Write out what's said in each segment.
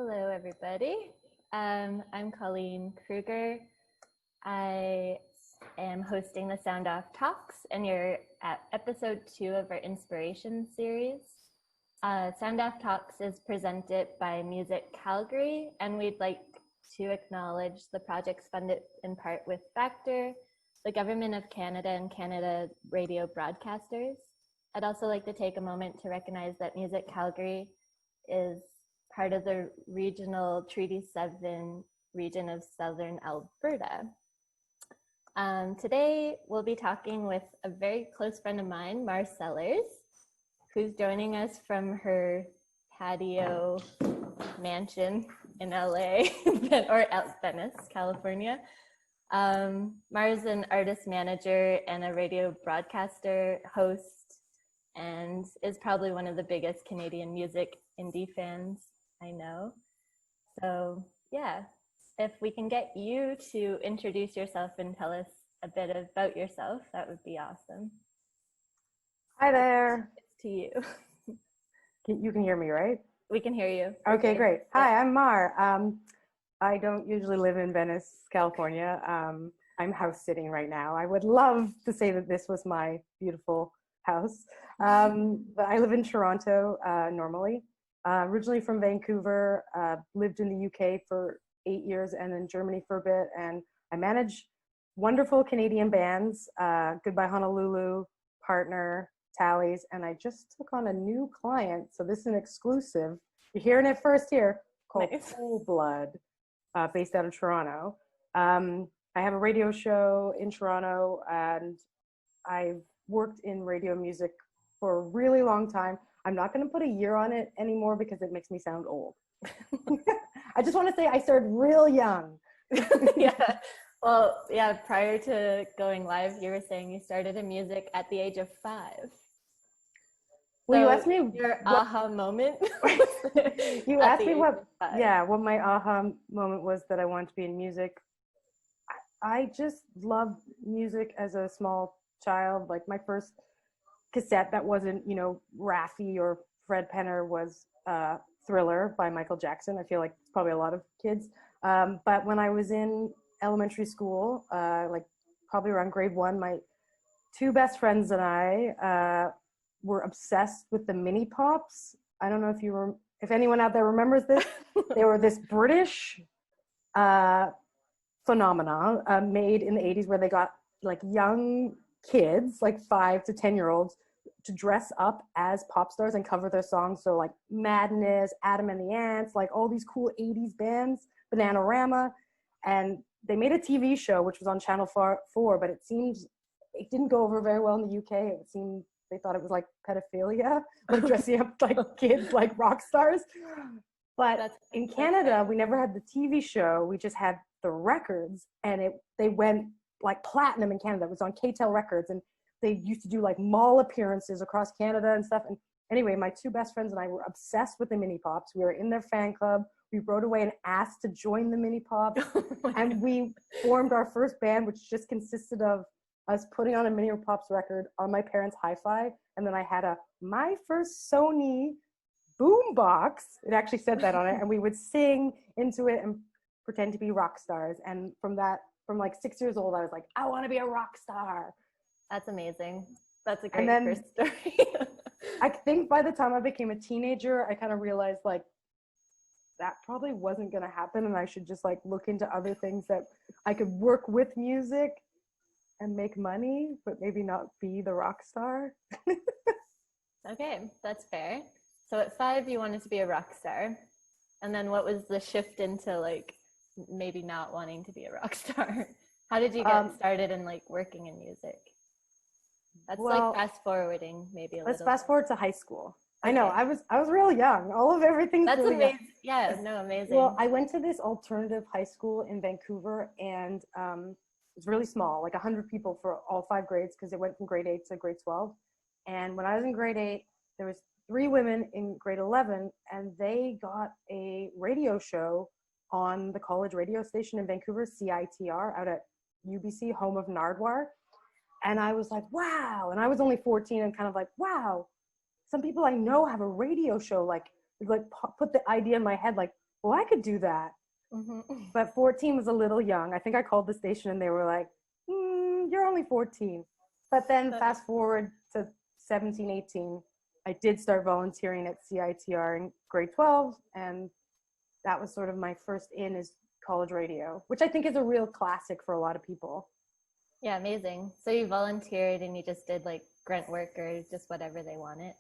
Hello, everybody. I'm Colleen Kruger. I am hosting the Sound Off Talks, and you're at episode 2 of our Inspiration series. Sound Off Talks is presented by Music Calgary, and we'd like to acknowledge the projects funded in part with Factor, the Government of Canada, and Canada Radio Broadcasters. I'd also like to take a moment to recognize that Music Calgary is part of the regional Treaty 7 region of Southern Alberta. Today, we'll be talking with a very close friend of mine, Sellars, who's joining us from her patio mansion in LA, or Venice, California. Mar's an artist manager and a radio broadcaster, host, and is probably one of the biggest Canadian music indie fans I know. So yeah, if we can get you to introduce yourself and tell us a bit about yourself, that would be awesome. Hi there. It's to you. You can hear me, right? We can hear you. Okay, great. Hi, I'm Mar. I don't usually live in Venice, California. I'm house sitting right now. I would love to say that this was my beautiful house, but I live in Toronto normally. Originally from Vancouver, lived in the UK for 8 years and then Germany for a bit. And I manage wonderful Canadian bands, Goodbye Honolulu, Partner, Tallies, and I just took on a new client. So this is an exclusive. You're hearing it first here, called Full Blood, based out of Toronto. I have a radio show in Toronto, and I've worked in radio music for a really long time. I'm not going to put a year on it anymore because it makes me sound old. I just want to say I started real young. Yeah. Well, yeah, prior to going live, you were saying you started in music at the age of 5. Well, so you asked me your aha moment. You asked me what my aha moment was that I wanted to be in music. I just loved music as a small child. Like my first cassette that wasn't, Raffi or Fred Penner was Thriller by Michael Jackson. I feel like it's probably a lot of kids. But when I was in elementary school, like probably around grade 1, my 2 best friends and I were obsessed with the mini pops. I don't know if anyone out there remembers this. They were this British phenomenon made in the 80s where they got like young kids, like 5 to 10-year-olds, to dress up as pop stars and cover their songs. So like Madness, Adam and the Ants, like all these cool 80s bands, Bananarama. And they made a TV show, which was on Channel 4, but it didn't go over very well in the UK. It seemed they thought it was like pedophilia, like dressing up like kids, like rock stars. But in Canada, we never had the TV show. We just had the records, and they went like platinum in Canada. It was on KTEL Records, and they used to do like mall appearances across Canada and stuff. And anyway, my 2 best friends and I were obsessed with the mini pops. We were in their fan club. We wrote away and asked to join the mini pops. And we formed our first band, which just consisted of us putting on a mini pops record on my parents' hi-fi. And then I had my first Sony boom box. It actually said that on it. And we would sing into it and pretend to be rock stars. And from like 6 years old, I was like, I want to be a rock star. That's amazing. That's a great first story. I think by the time I became a teenager, I kind of realized like that probably wasn't going to happen, and I should just like look into other things that I could work with music and make money, but maybe not be the rock star. Okay, that's fair. So at 5, you wanted to be a rock star. And then what was the shift into like maybe not wanting to be a rock star? How did you get started in like working in music? That's like fast forwarding maybe a little. Let's fast forward to high school. Okay. I know, I was real young. All of everything's That's really amazing. Young. Yeah, no, amazing. Well, I went to this alternative high school in Vancouver, and it was really small, like 100 people for all 5 grades, because it went from grade 8 to grade 12. And when I was in grade 8, there was 3 women in grade 11, and they got a radio show on the college radio station in Vancouver, CIUT, out at UBC, home of Nardwar. And I was like, wow. And I was only 14 and kind of like, wow, some people I know have a radio show, like put the idea in my head, like well, I could do that. But 14 was a little young. I think I called the station and they were like, you're only 14. But then fast forward to 17, 18, I did start volunteering at CITR in grade 12. And that was sort of my first in is college radio, which I think is a real classic for a lot of people. Yeah, amazing. So you volunteered and you just did like grunt work or just whatever they wanted?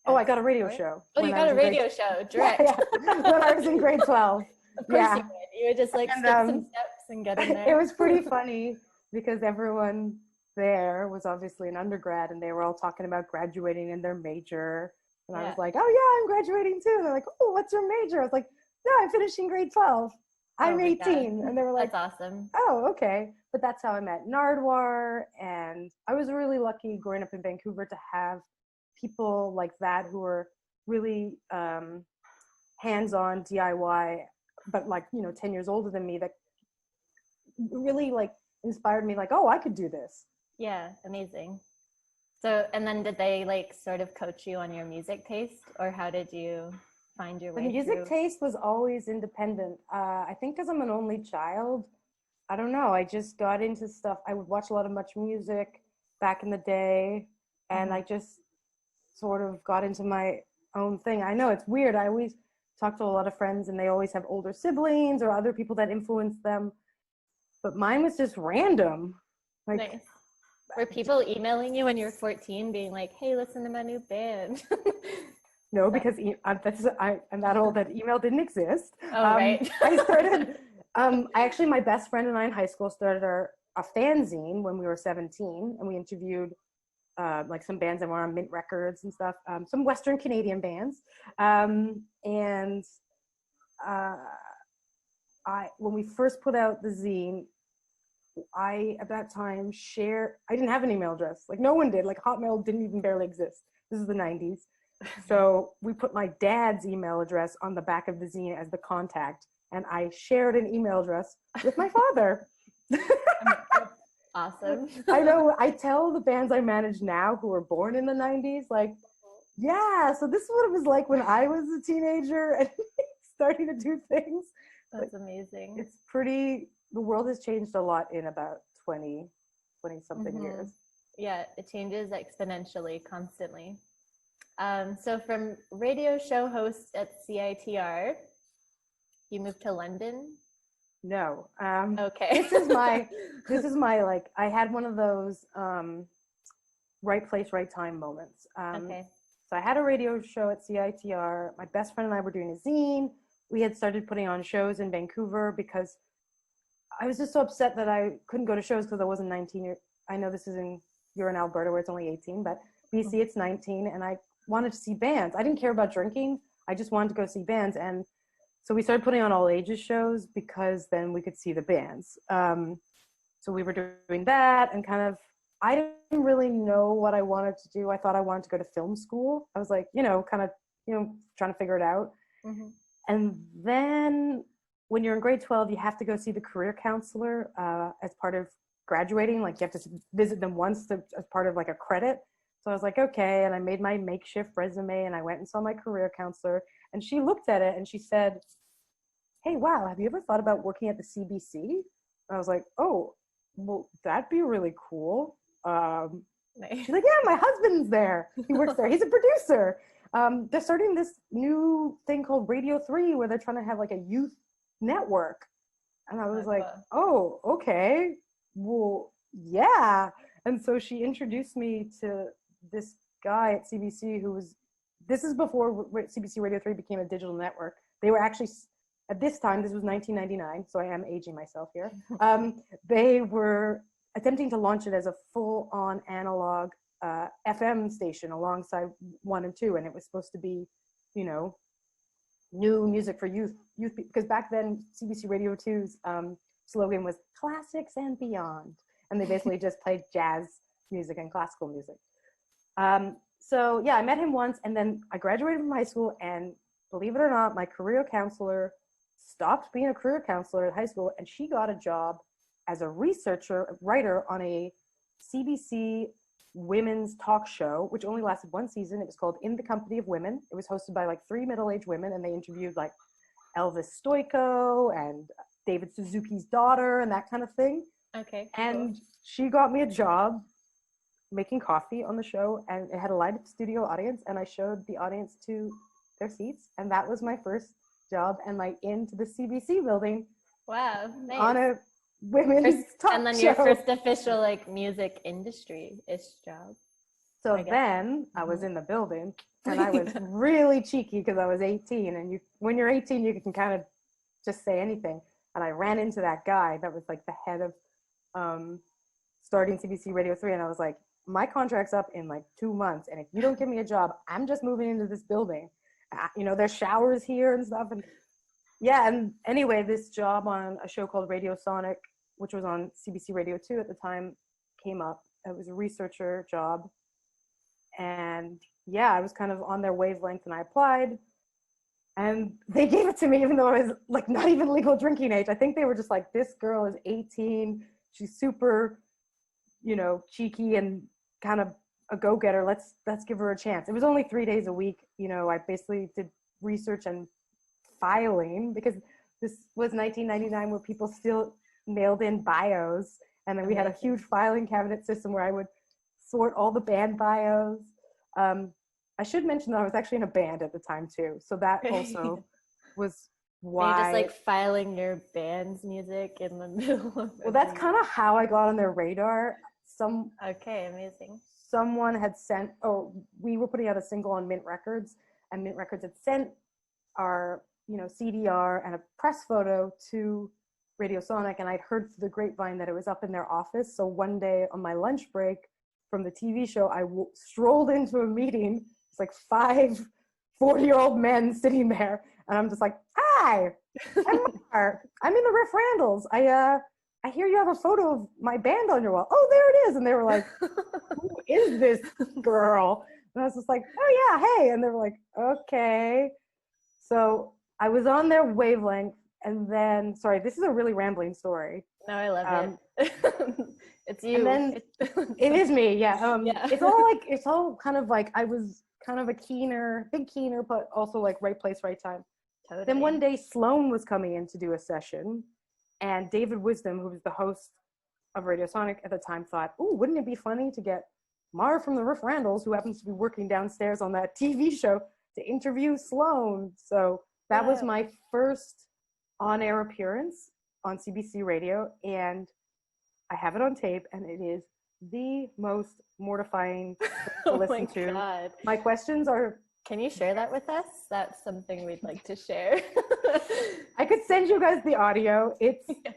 Oh, I got a radio show. Oh, you got a radio show, direct. Yeah. When I was in grade 12. Of course you would. You would just like skip some steps and get in there. It was pretty funny because everyone there was obviously an undergrad and they were all talking about graduating in their major. And I was like, oh yeah, I'm graduating too. And they're like, oh, what's your major? I was like, no, I'm finishing grade 12. I'm 18. And they were like, that's awesome. Oh, okay. But that's how I met Nardwar. And I was really lucky growing up in Vancouver to have people like that who were really hands-on DIY, but like, 10 years older than me, that really like inspired me like, oh, I could do this. Yeah, amazing. So, and then did they like sort of coach you on your music taste, or how did you find your way? The music taste was always independent. I think because I'm an only child, I don't know, I just got into stuff. I would watch a lot of Much Music back in the day, and I just sort of got into my own thing. I know it's weird. I always talk to a lot of friends and they always have older siblings or other people that influence them. But mine was just random. Like, nice. Were people emailing you when you were 14 being like, hey, listen to my new band? No, because I'm that old that email didn't exist. Oh, right. I started, my best friend and I in high school started a fanzine when we were 17, and we interviewed like some bands that were on Mint Records and stuff, some Western Canadian bands. When we first put out the zine, at that time I didn't have an email address. Like no one did. Like Hotmail didn't even barely exist. This is the 90s. So we put my dad's email address on the back of the zine as the contact, and I shared an email address with my father. Awesome. I know. I tell the bands I manage now who were born in the 90s, like, yeah, so this is what it was like when I was a teenager and starting to do things. That's amazing. It's the world has changed a lot in about 20 something years. Yeah, it changes exponentially, constantly. So from radio show host at CITR, you moved to London? No. Okay. This is my like, I had one of those right place, right time moments. Okay. So I had a radio show at CITR. My best friend and I were doing a zine. We had started putting on shows in Vancouver because I was just so upset that I couldn't go to shows because I wasn't 19. I know you're in Alberta where it's only 18, but BC it's 19, and I wanted to see bands. I didn't care about drinking. I just wanted to go see bands. And so we started putting on all ages shows because then we could see the bands. So we were doing that, and I didn't really know what I wanted to do. I thought I wanted to go to film school. I was like, trying to figure it out. And then when you're in grade 12, you have to go see the career counselor as part of graduating. Like you have to visit them once as part of like a credit. So I was like, okay. And I made my makeshift resume and I went and saw my career counselor, and she looked at it and she said, hey, wow, have you ever thought about working at the CBC? And I was like, oh, well, that'd be really cool. She's like, yeah, my husband's there. He works there. He's a producer. They're starting this new thing called Radio 3 where they're trying to have like a youth network. And I was like, oh, okay. Well, yeah. And so she introduced me to this guy at CBC this is before CBC Radio 3 became a digital network. They were actually, at this time, this was 1999, so I am aging myself here. They were attempting to launch it as a full-on analog FM station alongside 1 and 2, and it was supposed to be, new music for youth, because back then CBC Radio 2's slogan was classics and beyond, and they basically just played jazz music and classical music. So yeah, I met him once, and then I graduated from high school, and believe it or not, my career counselor stopped being a career counselor at high school, and she got a job as a writer on a CBC women's talk show, which only lasted one season. It was called In the Company of Women. It was hosted by like 3 middle-aged women, and they interviewed like Elvis Stoico and David Suzuki's daughter and that kind of thing. Okay. And she got me a job making coffee on the show, and it had a live studio audience, and I showed the audience to their seats, and that was my first job and my into the CBC building. Wow, nice. On a women's talk and then show. your first official like music industry-ish job. So then I was in the building, and I was really cheeky because I was 18, and when you're 18 you can kind of just say anything. And I ran into that guy that was like the head of starting CBC Radio 3, and I was like, my contract's up in like 2 months, and if you don't give me a job, I'm just moving into this building. There's showers here and stuff. And yeah, and anyway, this job on a show called Radio Sonic, which was on CBC Radio 2 at the time, came up. It was a researcher job. And yeah, I was kind of on their wavelength, and I applied. And they gave it to me even though I was like not even legal drinking age. I think they were just like, this girl is 18. She's super, cheeky and kind of a go-getter. Let's give her a chance. It was only 3 days a week. I basically did research and filing, because this was 1999 where people still mailed in bios. And then we had a huge filing cabinet system where I would sort all the band bios. I should mention that I was actually in a band at the time too. So that also was why. You're just like filing your band's music in the middle of Well, that's kind of how I got on their radar. Okay, amazing. Someone had sent, we were putting out a single on Mint Records, and Mint Records had sent our, CDR and a press photo to Radio Sonic, and I'd heard through the grapevine that it was up in their office. So one day on my lunch break from the TV show, I strolled into a meeting. It's like 5 40-year-old men sitting there, and I'm just like, hi, I'm Mar. I'm in the Riff Randalls. I hear you have a photo of my band on your wall. Oh, there it is. And they were like, who is this girl? And I was just like, oh yeah, hey. And they were like, okay. So I was on their wavelength, and then, sorry, this is a really rambling story. No, I love it. It's you. And then it is me, yeah. Yeah. It's all kind of like, I was kind of a big keener, but also like right place, right time. Totally. Then one day Sloan was coming in to do a session, and David Wisdom, who was the host of Radio Sonic at the time, thought, ooh, wouldn't it be funny to get Mar from the Riff Randalls, who happens to be working downstairs on that TV show, to interview Sloan. So that was my first on-air appearance on CBC Radio, and I have it on tape, and it is the most mortifying thing to listen to. God. My questions are... Can you share that with us? That's something we'd like to share. I could send you guys the audio. It's... Yeah.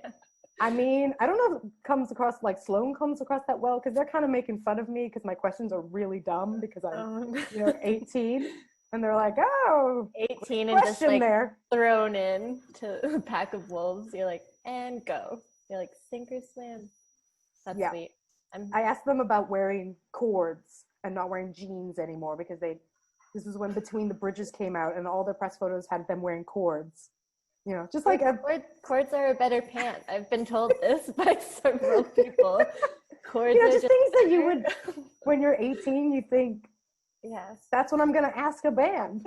I mean, I don't know if it comes across like Sloan comes across that well, because they're kind of making fun of me because my questions are really dumb because I'm 18. And they're like, oh, 18 and just like there. Thrown in to a pack of wolves. You're like, and go. You're like, sink or swim. That's sweet. I asked them about wearing cords and not wearing jeans anymore, because this was when Between the Bridges came out, and all their press photos had them wearing cords. Just like cords are a better pant. I've been told this by several people. Cords are just things that you would, when you're 18, you think, yes, that's what I'm going to ask a band.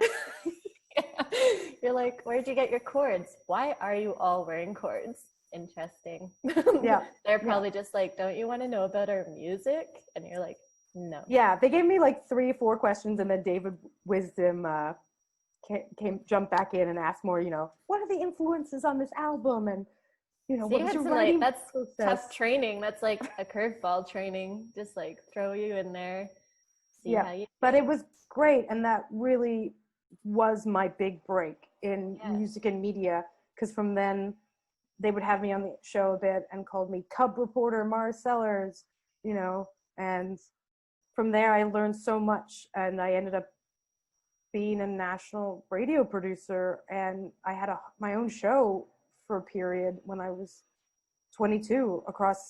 You're like, where'd you get your cords? Why are you all wearing cords? Interesting. Yeah. They're probably just like, don't you want to know about our music? And you're like, no. Yeah, they gave me like 3-4 questions, and then David Wisdom jumped back in and asked more, what are the influences on this album? And, what's your writing that's process? Tough training. That's like a curveball training. Just like throw you in there. See how you but it was great, and that really was my big break in music and media, because from then they would have me on the show a bit and called me Cub reporter Mar Sellars, and from there I learned so much, and I ended up being a national radio producer, and I had my own show for a period when I was 22 across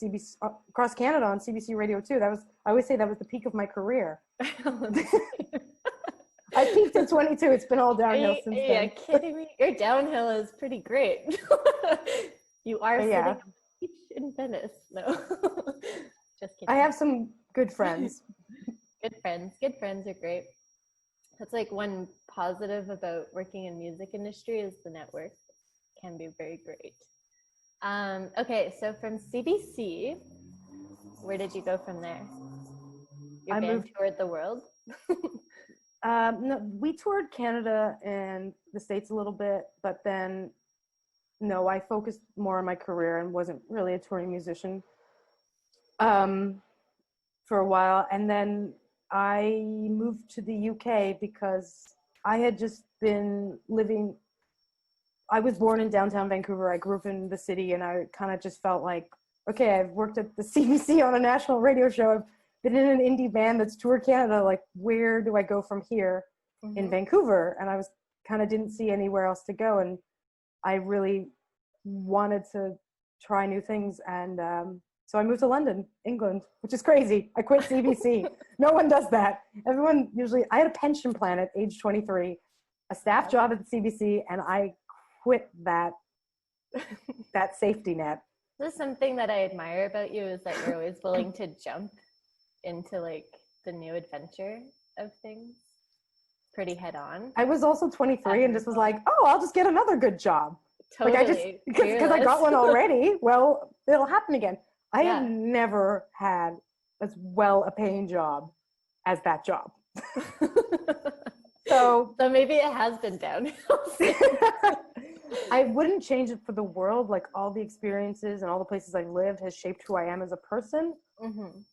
Canada on CBC Radio 2. I always say that was the peak of my career. I peaked at 22. It's been all downhill since then. Are you kidding me? Your downhill is pretty great. You are sitting on the beach in Venice. No, just kidding. I have some good friends. Good friends are great. That's like one positive about working in music industry is the network can be very great. Okay, so from CBC, where did you go from there? Your band toured the world? No, we toured Canada and the States a little bit, but then no, I focused more on my career and wasn't really a touring musician for a while. And then I moved to the UK because I had just been living, I was born in downtown Vancouver. I grew up in the city, and I kind of just felt like, okay, I've worked at the CBC on a national radio show. I've been in an indie band that's toured Canada. Like, where do I go from here in Vancouver? And I was kind of didn't see anywhere else to go. And I really wanted to try new things. And so I moved to London, England, which is crazy. I quit CBC. No one does that. Everyone usually, I had a pension plan at age 23, a staff job at the CBC, and I quit that safety net. This is something that I admire about you, is that you're always willing to jump into like the new adventure of things pretty head on. I was also 23 and just was like, oh, I'll just get another good job. Totally. Like I just, because I got one already, well, it'll happen again. I have never had as well a paying job as that job. So maybe it has been downhill. I wouldn't change it for the world. Like, all the experiences and all the places I've lived has shaped who I am as a person.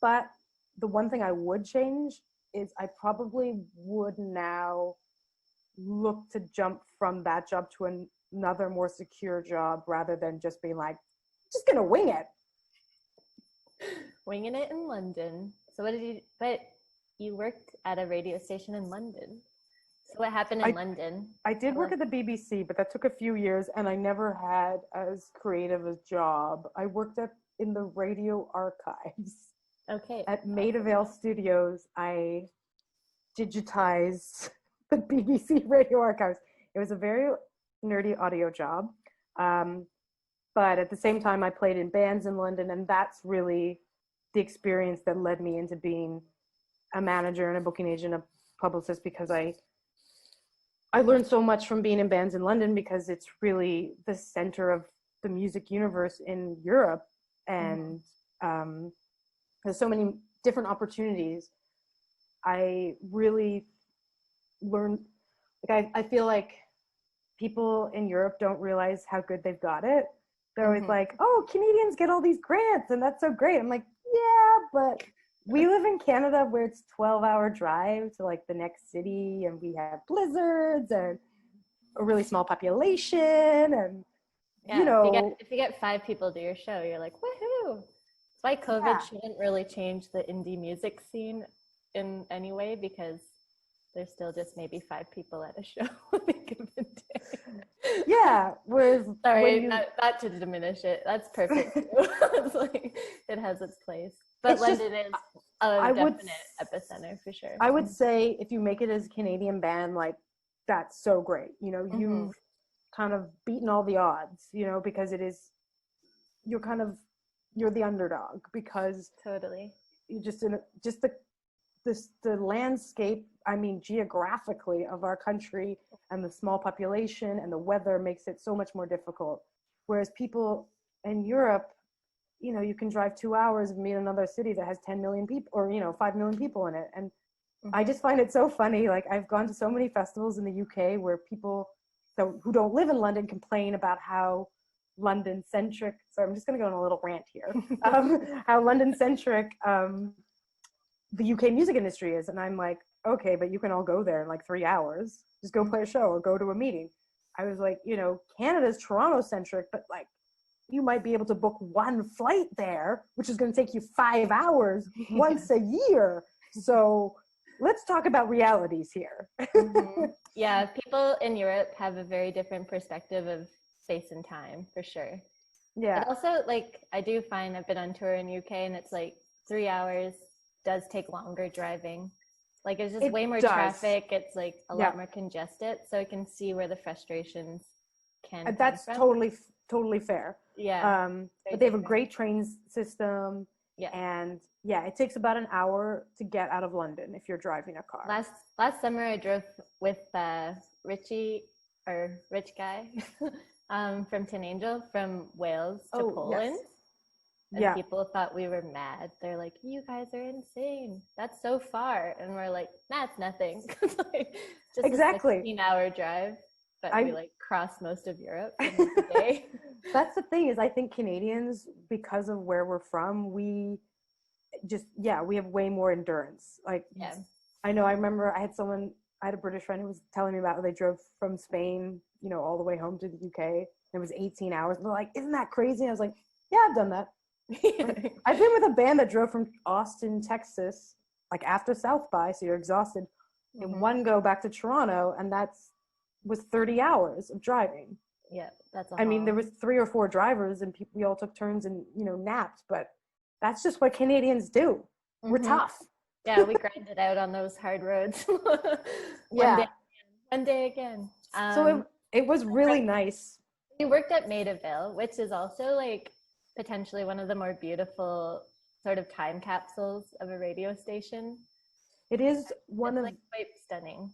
But the one thing I would change is I probably would now look to jump from that job to another more secure job, rather than just being like, just gonna wing it. Winging it in London. So but you worked at a radio station in London. So what happened in London? I did work at the BBC, but that took a few years, and I never had as creative a job. I worked in the radio archives. Okay. At Maida Vale Studios, I digitized the BBC radio archives. It was a very nerdy audio job. But at the same time, I played in bands in London, and that's really the experience that led me into being a manager and a booking agent, a publicist, because I learned so much from being in bands in London, because it's really the center of the music universe in Europe. And there's so many different opportunities. I really learned, like, I feel like people in Europe don't realize how good they've got it. They're always like, oh, Canadians get all these grants and that's so great. I'm like, yeah, but we live in Canada where it's 12-hour drive to like the next city, and we have blizzards and a really small population, and you know, if you get 5 people to your show, you're like, woohoo. That's why COVID shouldn't really change the indie music scene in any way, because there's still just maybe 5 people at a show on a given day. Yeah. Sorry, not to diminish it. That's perfect. It's like, it has its place. But London is a definite epicenter for sure. I would say if you make it as a Canadian band, like, that's so great. You know, you've kind of beaten all the odds, you know, because you're the underdog, because totally you the landscape, I mean, geographically of our country, and the small population and the weather makes it so much more difficult. Whereas people in Europe, you know, you can drive 2 hours and meet another city that has 10 million people, or, you know, 5 million people in it. And I just find it so funny. Like, I've gone to so many festivals in the UK where people who don't live in London complain about how London-centric, sorry, I'm just going to go on a little rant here, how London-centric the UK music industry is. And I'm like, okay, but you can all go there in like 3 hours. Just go play a show or go to a meeting. I was like, you know, Canada's Toronto-centric, but like, you might be able to book one flight there, which is going to take you 5 hours once a year. So let's talk about realities here. Yeah, people in Europe have a very different perspective of space and time, for sure. Yeah. But also, like, I do find I've been on tour in UK, and it's like 3 hours does take longer driving. Like, it's just way more traffic. It's like a lot more congested. So I can see where the frustrations can That's come from. totally fair. Yeah. But they have a great train system. Yeah. And yeah, it takes about an hour to get out of London if you're driving a car. Last summer I drove with Richie, or Rich Guy, from Tin Angel, from Wales to Poland. Yes. And Yeah. people thought we were mad. They're like, "You guys are insane. That's so far." And we're like, "That's nothing." Like, just Exactly. a 16-hour drive, but we like crossed most of Europe in like a day. That's the thing, is I think Canadians, because of where we're from, we just, we have way more endurance. Like, Yeah. I know, I remember I had a British friend who was telling me about, they drove from Spain, you know, all the way home to the UK. It was 18 hours. And they're like, "Isn't that crazy?" And I was like, "Yeah, I've done that." Like, I've been with a band that drove from Austin, Texas, like after South by, so you're exhausted, in one go back to Toronto, and was 30 hours of driving. Yeah, that's I mean, there was 3 or 4 drivers, and we all took turns and, you know, napped, but that's just what Canadians do. We're tough. Yeah, we grind it out on those hard roads. One day again. So it was really nice. We worked at Maida Vale, which is also like potentially one of the more beautiful sort of time capsules of a radio station. It is it's like quite stunning.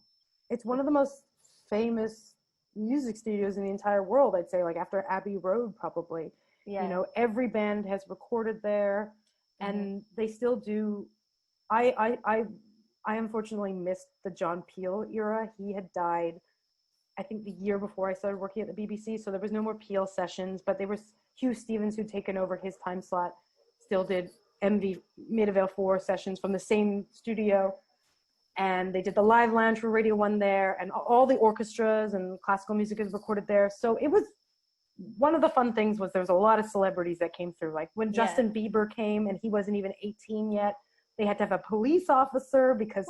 It's one of the most famous music studios in the entire world, I'd say, like after Abbey Road, probably. Yeah. You know, every band has recorded there, and they still do. I unfortunately missed the John Peel era. He had died, I think, the year before I started working at the BBC, so there was no more Peel sessions, but there was Hugh Stevens, who'd taken over his time slot, still did Maida Vale 4 sessions from the same studio. And they did the live lounge for Radio 1 there, and all the orchestras and classical music is recorded there. So it was, one of the fun things was there was a lot of celebrities that came through. Like when Justin Bieber came, and he wasn't even 18 yet, they had to have a police officer because,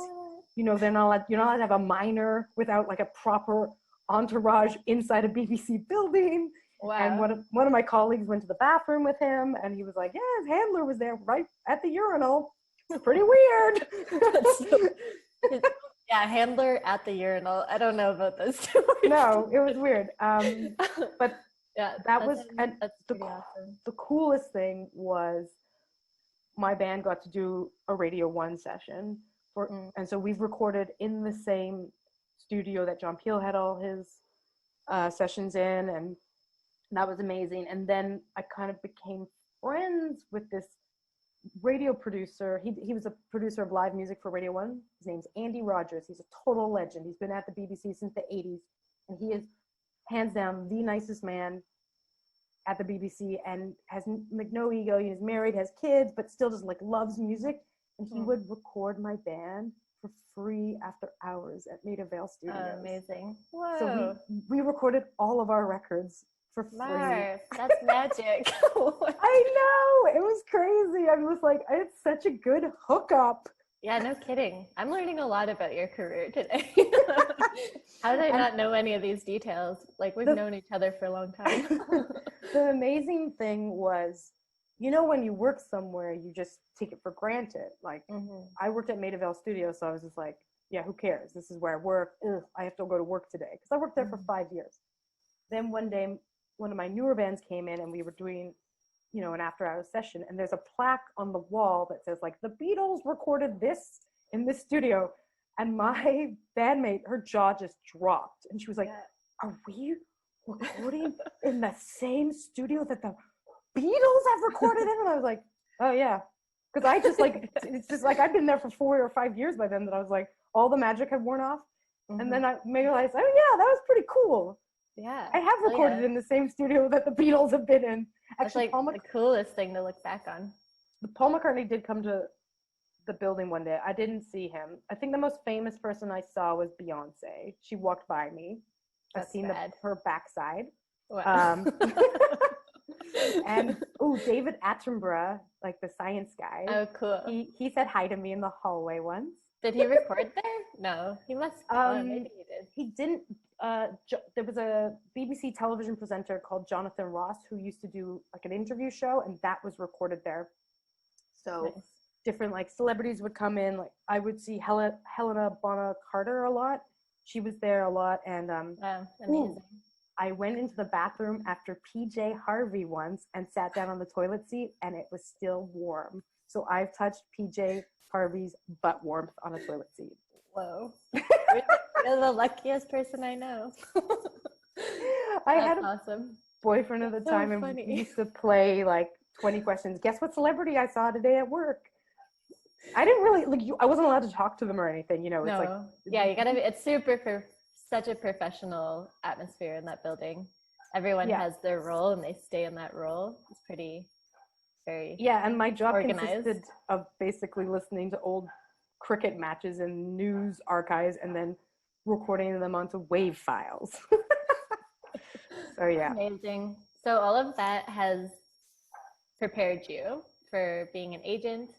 you know, you're not allowed to have a minor without like a proper entourage inside a BBC building. Wow. And one of my colleagues went to the bathroom with him, and he was like, "Yeah, his handler was there right at the urinal." It's pretty weird. Yeah, handler at the urinal. I don't know about those two. No, it was weird. But yeah, that's awesome. The coolest thing was my band got to do a Radio 1 session, and so we've recorded in the same studio that John Peel had all his sessions in, and that was amazing. And then I kind of became friends with this radio producer. He was a producer of live music for Radio 1. His name's Andy Rogers. He's a total legend. He's been at the BBC since the 80s, and he is hands down the nicest man at the BBC, and has like no ego. He's married, has kids, but still just like loves music. And he would record my band for free after hours at Maida Vale Studios. Oh, amazing. Whoa. So we recorded all of our records for free. Marv, that's magic. I know, it was crazy. I was like, it's such a good hookup. Yeah, no kidding. I'm learning a lot about your career today. How did I not know any of these details? Like, we've known each other for a long time. The amazing thing was, you know, when you work somewhere, you just take it for granted. Like, I worked at Maida Vale Studio, so I was just like, yeah, who cares? This is where I work. Ugh, I have to go to work today. Because I worked there for 5 years. Then one day, one of my newer bands came in, and we were doing, you know, an after-hours session, and there's a plaque on the wall that says, like, the Beatles recorded this in this studio. And my bandmate, her jaw just dropped, and she was like, are we recording in the same studio that the Beatles have recorded in? And I was like, oh yeah, because I just like, it's just like, I've been there for 4 or 5 years by then, that I was like, all the magic had worn off. And then I realized, oh yeah, that was pretty cool. Yeah, I have recorded in the same studio that the Beatles have been in. Actually, that's like the coolest thing to look back on. Paul McCartney did come to the building one day. I didn't see him. I think the most famous person I saw was Beyonce. She walked by me. I've seen her backside. Wow. And David Attenborough, like the science guy. Oh, cool. He said hi to me in the hallway once. Did he record there? No, he must. Maybe he did. He didn't. There was a BBC television presenter called Jonathan Ross who used to do like an interview show, and that was recorded there. So different like celebrities would come in. Like I would see Helena Bonham Carter a lot. She was there a lot, and amazing. I went into the bathroom after PJ Harvey once and sat down on the toilet seat, and it was still warm. So I've touched PJ Harvey's butt warmth on a toilet seat. Whoa. You're the luckiest person I know. I had a awesome. boyfriend at the That's so time, and funny. we used to play like 20 questions. Guess what celebrity I saw today at work? I didn't really like I wasn't allowed to talk to them or anything, you know. It's like, yeah, you gotta be, it's such a professional atmosphere in that building. Everyone has their role and they stay in that role. It's very and my job organized. consisted of basically listening to old cricket matches and news archives and then recording them onto WAV files. So yeah. Amazing. So all of that has prepared you for being an agent.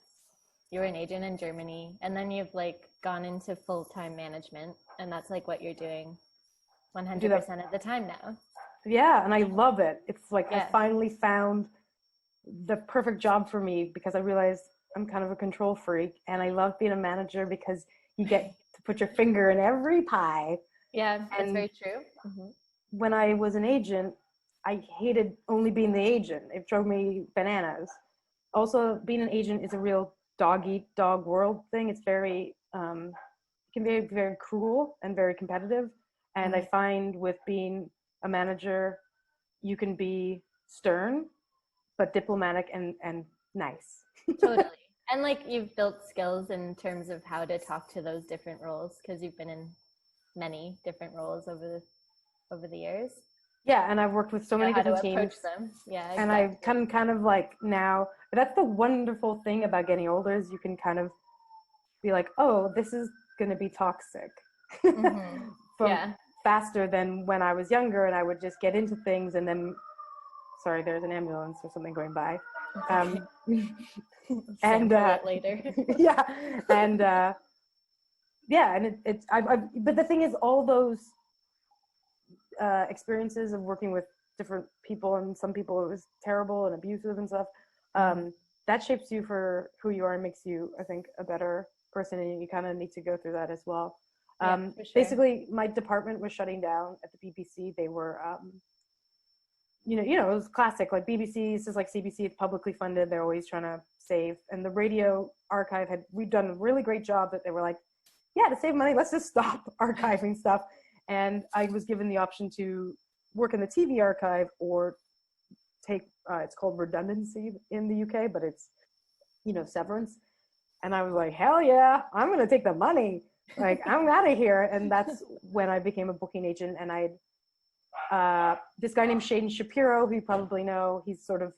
You were an agent in Germany, and then you've like gone into full-time management, and that's like what you're doing 100% of the time now. Yeah, and I love it. It's like Yeah. I finally found the perfect job for me because I realized I'm kind of a control freak, and I love being a manager because you get to put your finger in every pie. Yeah, that's very true. Mm-hmm. When I was an agent, I hated only being the agent. It drove me bananas. Also, being an agent is a real dog-eat-dog world thing. It's very, it can be very cruel and very competitive. And I find with being a manager, you can be stern, but diplomatic and nice. Totally. And like you've built skills in terms of how to talk to those different roles because you've been in many different roles over the years. Yeah, and I've worked with so many different teams. Them. Yeah, exactly. And I can kind of like now, that's the wonderful thing about getting older is you can kind of be like, oh, this is going to be toxic. Faster than when I was younger, and I would just get into things and then, sorry, there's an ambulance or something going by. And later. But the thing is, all those experiences of working with different people, and some people it was terrible and abusive and stuff, that shapes you for who you are and makes you, I think, a better person, and you kind of need to go through that as well. For sure. Basically, my department was shutting down at the BBC. They were, you know, it was classic. Like BBC, it's just like CBC, it's publicly funded. They're always trying to save. And the radio archive we'd done a really great job that they were like, yeah, to save money, let's just stop archiving stuff. And I was given the option to work in the TV archive or take, it's called redundancy in the UK, but it's, you know, severance. And I was like, hell yeah, I'm going to take the money. Like, I'm out of here. And that's when I became a booking agent. And this guy named Shaden Shapiro, who you probably know, he's sort of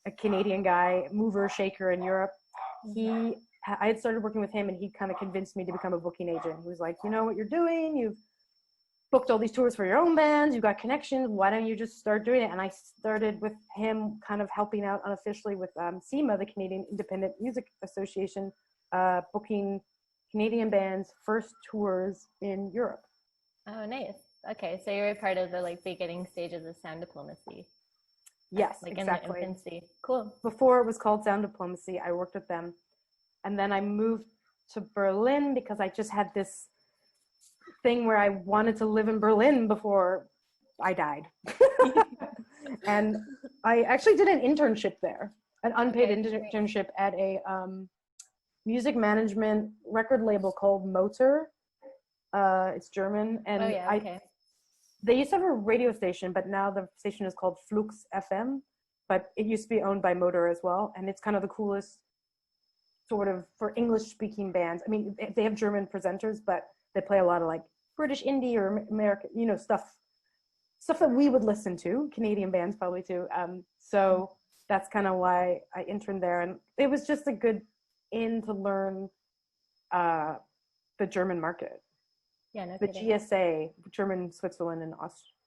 a Canadian guy, mover, shaker in Europe. I had started working with him, and he kind of convinced me to become a booking agent. He was like, you know what you're doing? You've booked all these tours for your own bands. You've got connections. Why don't you just start doing it? And I started with him kind of helping out unofficially with CIMA, the Canadian Independent Music Association, booking Canadian bands' first tours in Europe. Oh, nice. Okay, so you were part of the like beginning stages of sound diplomacy. Yes, like exactly. In the infancy. Cool. Before it was called Sound Diplomacy, I worked with them. And then I moved to Berlin because I just had this thing where I wanted to live in Berlin before I died. And I actually did an internship there, an unpaid internship at a music management record label called Motor. It's German. And they used to have a radio station, but now the station is called Flux FM, but it used to be owned by Motor as well. And it's kind of the coolest sort of for English speaking bands. I mean, they have German presenters, but they play a lot of like British indie or American, you know, stuff that we would listen to, Canadian bands probably too. So that's kind of why I interned there. And it was just a good in to learn the German market. Yeah, no the kidding. GSA, German, Switzerland, and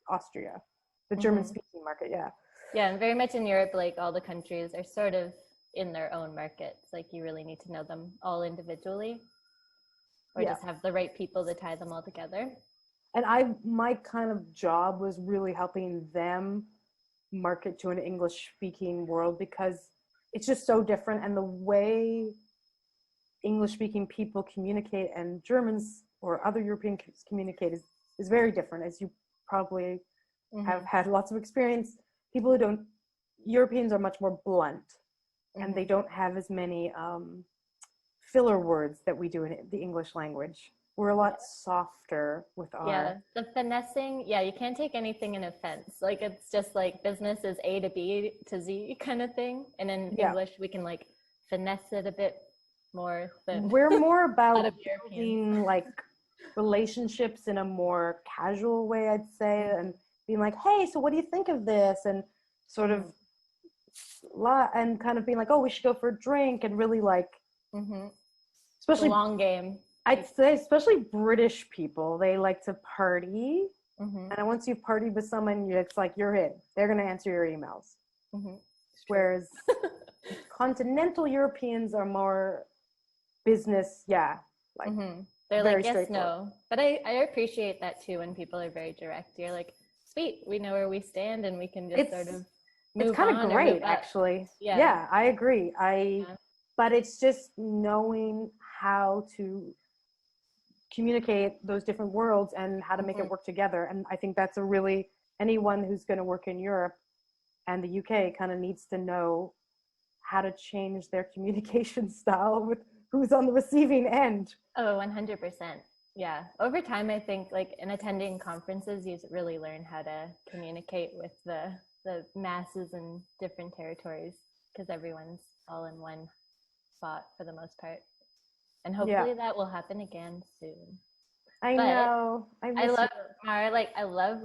Austria, the German speaking market. Yeah. Yeah, and very much in Europe, like all the countries are sort of in their own markets. Like you really need to know them all individually, or just have the right people to tie them all together. And my kind of job was really helping them market to an English speaking world because it's just so different. And the way English speaking people communicate and Germans or other Europeans communicate is very different, as you probably have had lots of experience. Europeans are much more blunt. and they don't have as many filler words that we do in the English language. We're a lot softer with our... Yeah, the finessing, yeah, you can't take anything in offense. Like, it's just like business is A to B to Z kind of thing. And in English, we can like finesse it a bit more than... We're more about of building like relationships in a more casual way, I'd say, and being like, hey, so what do you think of this? And sort of, and kind of being like, oh, we should go for a drink, and really like, especially the long game. I'd say, especially British people, they like to party. And once you've partied with someone, it's like, you're in. They're going to answer your emails. Whereas continental Europeans are more business, like they're like, yes, no. But I appreciate that too when people are very direct. You're like, sweet, we know where we stand, and we can just sort of move on. It's kind of great, actually. Yeah, I agree. But it's just knowing how to communicate those different worlds and how to make it work together. And I think that's anyone who's going to work in Europe and the UK kind of needs to know how to change their communication style with who's on the receiving end. Oh, 100%. Yeah. Over time, I think like in attending conferences, you really learn how to communicate with the masses in different territories, because everyone's all in one spot for the most part. And hopefully that will happen again soon. I know. I love, Mara, like I love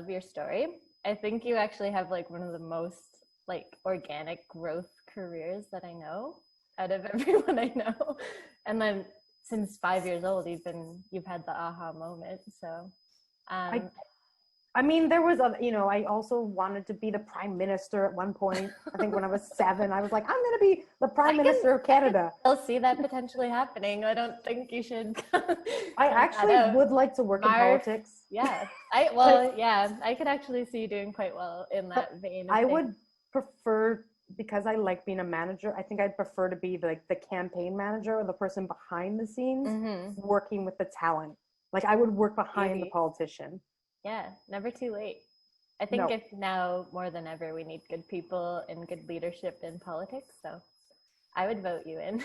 your story. I think you actually have like one of the most like organic growth careers that I know out of everyone I know. And then since 5 years old, you've had the aha moment. So I mean, there was I also wanted to be the prime minister at one point. I think when I was 7, I was like, I'm going to be the prime minister of Canada. I'll see that potentially happening. I don't think you should. I actually would like to work in politics. Yeah. I could actually see you doing quite well in that vein. I would prefer, because I like being a manager, I think I'd prefer to be like the campaign manager or the person behind the scenes working with the talent. Like I would work behind the politician. Yeah, never too late. I think if now more than ever we need good people and good leadership in politics, so I would vote you in.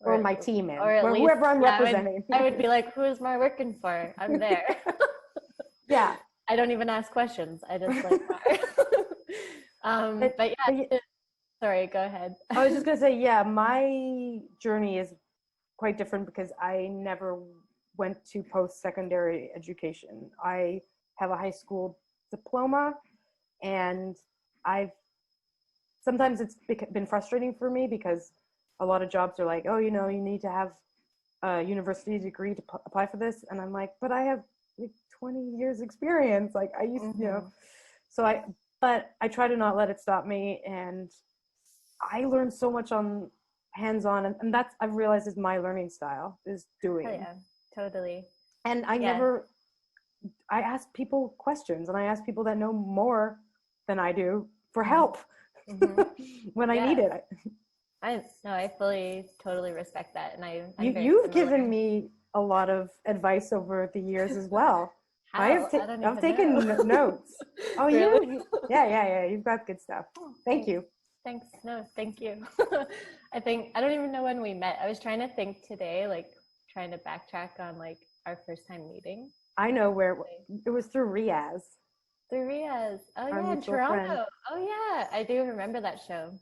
or my team in, or at least, whoever I'm representing. I would be like, who is Mar working for? I'm there. Yeah. I don't even ask questions. I just like Mar. But sorry, go ahead. I was just going to say, my journey is quite different because I never went to post-secondary education. I have a high school diploma, and sometimes it's been frustrating for me because a lot of jobs are like, oh, you need to have a university degree to apply for this. And I'm like, but I have like 20 years experience. Like I used to, but I try to not let it stop me. And I learned so much on hands-on, and that's, I've realized, is my learning style, is doing. Oh, yeah. Totally. And I ask people questions, and I ask people that know more than I do for help when I need it. I fully, totally respect that. And you've given me a lot of advice over the years as well. I've taken notes. Oh, really? Yeah. You've got good stuff. Thank you. Thanks. No, thank you. I don't even know when we met. I was trying to think today, like, trying to backtrack on like our first time meeting. I know where it was, through Riaz. Through Riaz. Oh yeah, in Toronto. Friend. Oh yeah, I do remember that show.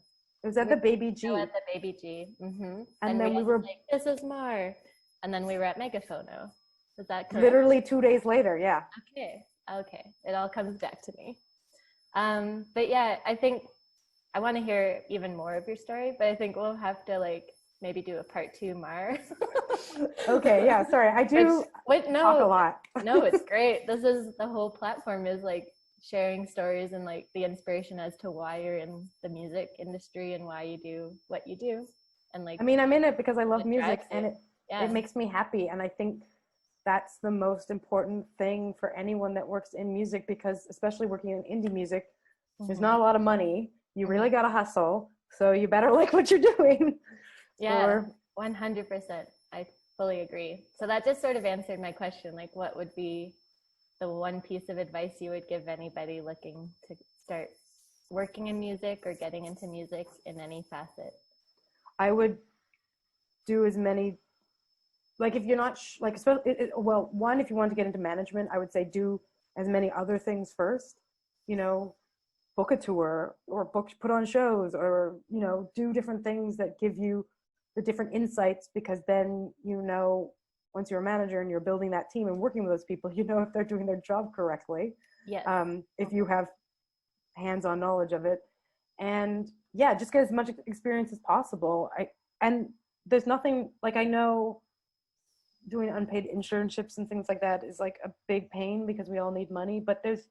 It was at the Baby G. Oh, at the Baby G. And then we were like, this is Mar. And then we were at Megaphono. Was that correct? Literally 2 days later, yeah. Okay. It all comes back to me. But yeah, I think I want to hear even more of your story, but I think we'll have to like maybe do a part 2, Mar. Okay, yeah, sorry. I do talk a lot. No, it's great. This is the whole platform, is like sharing stories and like the inspiration as to why you're in the music industry and why you do what you do. And like, I mean, I'm in it because I love music, and it makes me happy. And I think that's the most important thing for anyone that works in music, because especially working in indie music, there's not a lot of money. You really got to hustle. So you better like what you're doing. Yeah, 100%. I fully agree. So that just sort of answered my question. Like, what would be the one piece of advice you would give anybody looking to start working in music or getting into music in any facet? I would do as many, like if you're not like well, one, if you want to get into management, I would say do as many other things first, you know, book a tour or put on shows, or you know, do different things that give you the different insights, because then you know, once you're a manager and you're building that team and working with those people, you know if they're doing their job correctly. Yes. If you have hands-on knowledge of it. And yeah, just get as much experience as possible. And there's nothing, like, I know doing unpaid internships and things like that is like a big pain because we all need money, but there's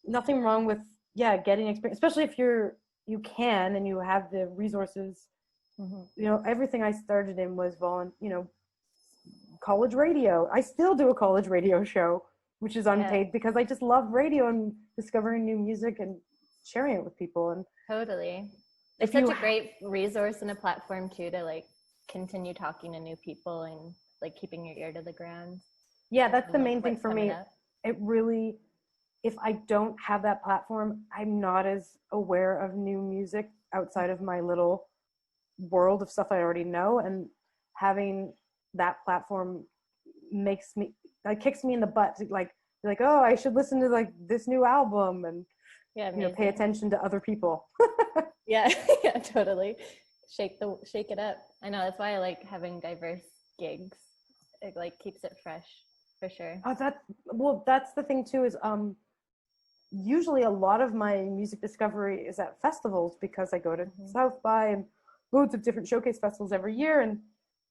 nothing wrong with getting experience, especially if you can and you have the resources. You know, everything I started in was college radio. I still do a college radio show, which is unpaid, because I just love radio and discovering new music and sharing it with people. And totally, it's such a great resource and a platform too, to like continue talking to new people and like keeping your ear to the ground. Yeah, that's the main thing for me. It really, if I don't have that platform, I'm not as aware of new music outside of my little world of stuff I already know. And having that platform kicks me in the butt to like be like, oh, I should listen to like this new album, and pay attention to other people. yeah totally. Shake it up. I know, that's why I like having diverse gigs. It like keeps it fresh, for sure. That's the thing too, is usually a lot of my music discovery is at festivals, because I go to South by and loads of different showcase festivals every year. And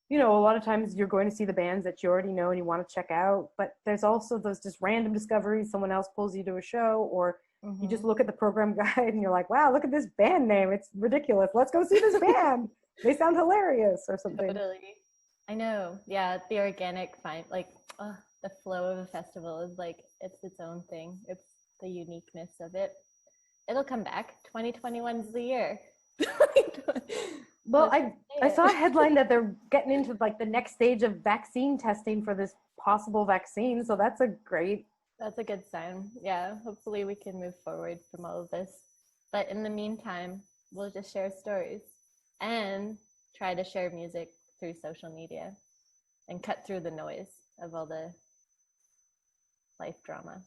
you know, a lot of times you're going to see the bands that you already know and you want to check out, but there's also those just random discoveries. Someone else pulls you to a show, or you just look at the program guide and you're like, wow, look at this band name. It's ridiculous. Let's go see this band. They sound hilarious, or something. Totally. I know. Yeah. The organic the flow of a festival is like, it's its own thing. It's the uniqueness of it. It'll come back. 2021's the year. Well, I saw a headline that they're getting into like the next stage of vaccine testing for this possible vaccine. So that's a good sign. Yeah. Hopefully we can move forward from all of this. But in the meantime, we'll just share stories and try to share music through social media and cut through the noise of all the life drama.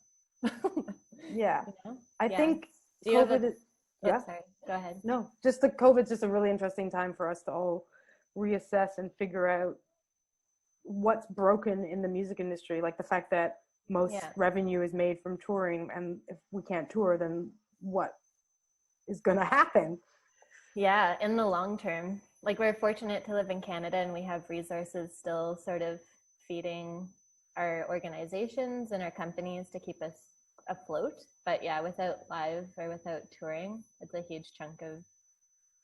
Yeah. You know? I think COVID sorry, go ahead. No, just the COVID's just a really interesting time for us to all reassess and figure out what's broken in the music industry. Like the fact that most revenue is made from touring, and if we can't tour, then what is going to happen? Yeah, in the long term. Like, we're fortunate to live in Canada and we have resources still sort of feeding our organizations and our companies to keep us afloat. But yeah, without live or without touring, it's a huge chunk of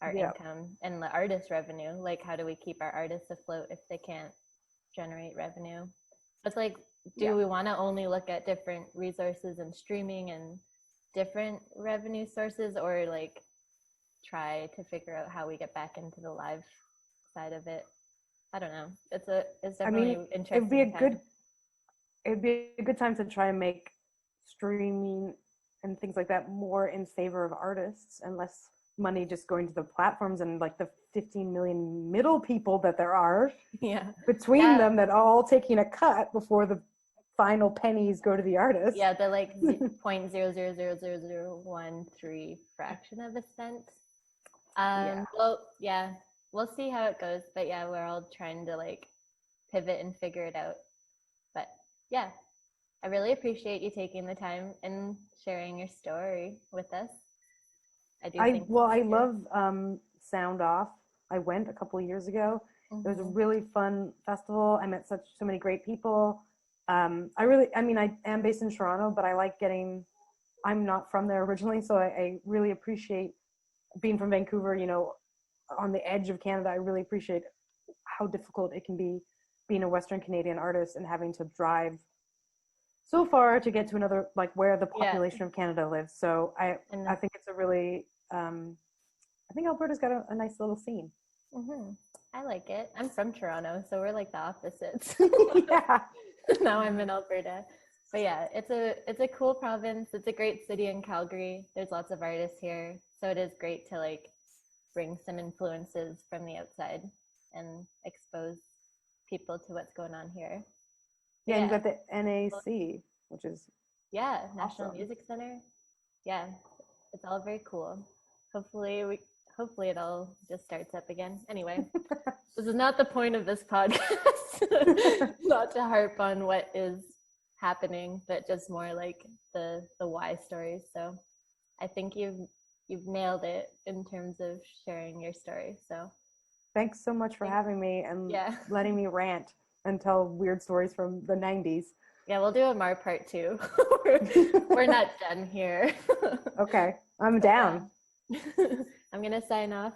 our income and the artist revenue. Like, how do we keep our artists afloat if they can't generate revenue? It's like, do we want to only look at different resources and streaming and different revenue sources, or like try to figure out how we get back into the live side of it? I don't know. It's definitely interesting. It'd be a good time to try and make streaming and things like that more in favor of artists, and less money just going to the platforms and like the 15 million middle people that there are between them that are all taking a cut before the final pennies go to the artist. Yeah, the like 0.0000013 fraction of a cent. Well, yeah, we'll see how it goes. But yeah, we're all trying to like pivot and figure it out. But yeah, I really appreciate you taking the time and sharing your story with us. I love Sound Off. I went a couple of years ago. It was a really fun festival. I met so many great people. I am based in Toronto, but I'm not from there originally, so I really appreciate being from Vancouver, you know, on the edge of Canada. I really appreciate how difficult it can be being a Western Canadian artist and having to drive so far to get to another, like where the population of Canada lives. So I think it's a really, I think Alberta's got a nice little scene. I like it. I'm from Toronto, so we're like the opposites. Yeah. Now I'm in Alberta. But yeah, it's a cool province. It's a great city in Calgary. There's lots of artists here. So it is great to like bring some influences from the outside and expose people to what's going on here. Yeah, and you got the NAC, which is National awesome. Music Center. Yeah, it's all very cool. Hopefully it all just starts up again. Anyway, this is not the point of this podcast. Not to harp on what is happening, but just more like the why stories. So I think you've nailed it in terms of sharing your story. So thanks so much for having me and letting me rant and tell weird stories from the 90s. Yeah, we'll do a Mar part 2. We're not done here. Okay, I'm down. I'm gonna sign off.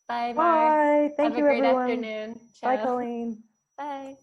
Bye, Mar. Bye. Thank you, Have a great everyone. afternoon. Ciao. Bye, Colleen. Bye.